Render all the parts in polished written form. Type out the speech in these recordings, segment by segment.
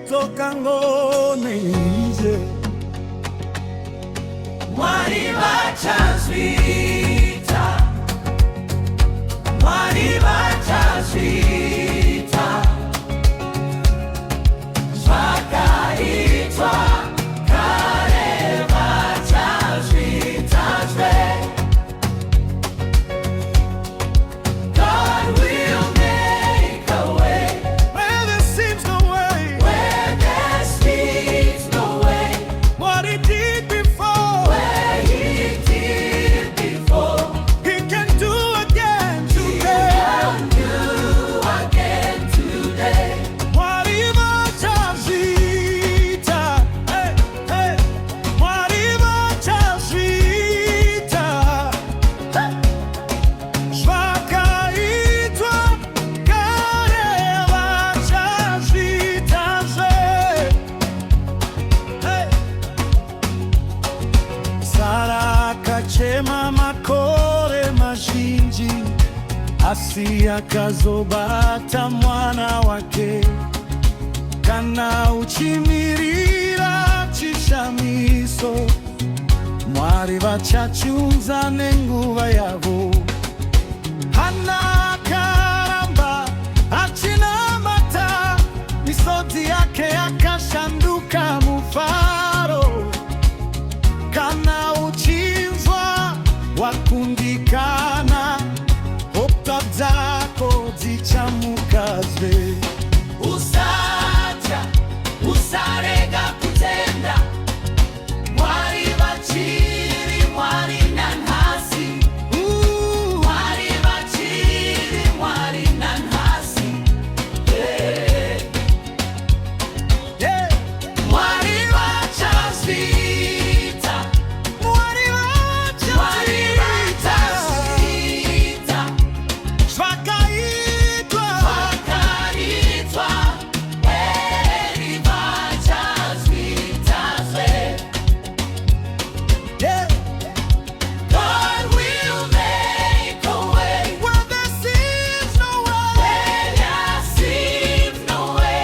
toka ngone nje. Mwari vachazvita, Mwari vachazvita, zvakaitwa kare vachazvitazve. God will make a way Where there seems no way, where there seems no way, what He did before, where He did before, He can do again today. can do again today. Mwari vachazvita, hey, hey. Mwari vachazvita, zvakaitwa kare vachazvitazve. Hey. Sara akachema makore mazhinji, asi akazobata mwana wake. Kana uchimirira chishamiso, Mwari vachachunza nenguva yavo. Hana akaramba achinamata, misodzi yake yakashanduka mufaro. Kana uchinzwa wakundikana, hopta dzako dzichamukazve. Usacha, usarega kutenda, Mwari vachiri, Mwari nanhasi, Mwari vachiri, Mwari nanhasi. Yeah. Mwari vachazvita, Mwari Mwari vachazvita, zvakaitwa, zvakaitwa, eri vachazvitazve. yeah. God will make a way Where there seems no way, where there seems no way,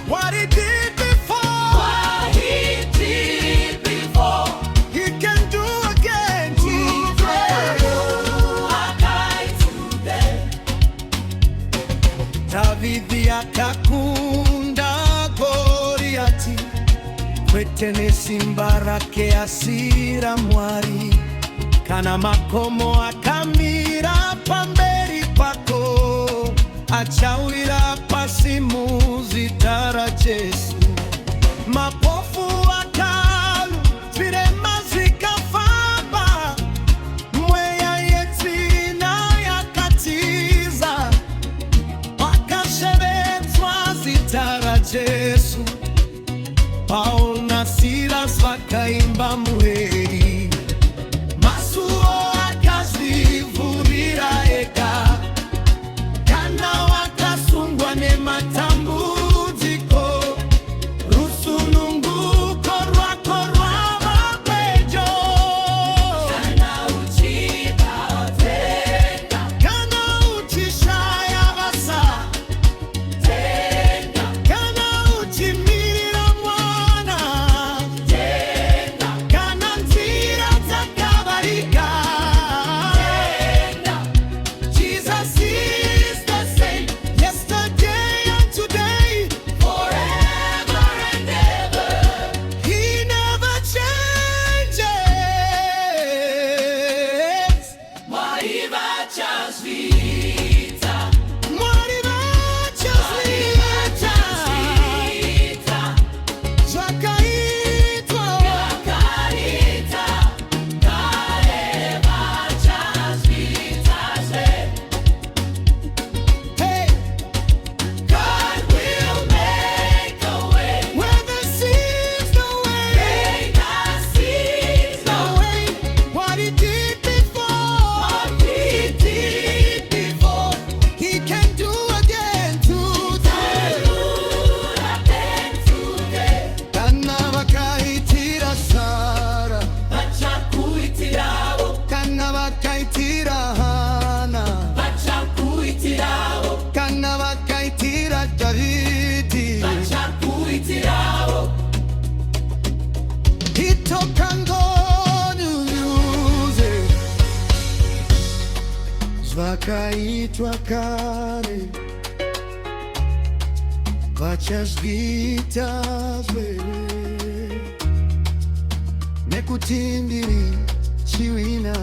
what He did before, what He did before, He can do again today. again today. Davidhi akakunda Goliati, kwete nesimba rake asira Mwari. Kana makomo akamira pamberi pako, achawira pasi muzita ra Jesu. Mapofu akalu, zvirema zvikafamba, mweya yetsvina yakatiza, wakashevedzwa zita ra Jesu. Paul na Silas vakaimba muheri, masuo akazvivhurira ega. Kana wakasungwa nematambudziko, rusununguko rwako rwava pedyo. Kana uchida tenga, Kana uchishaya basa, tenga, kana uchimirira mwana, tenga, kana wakaitwa kare bacazwitazwe nekutindiri chiwina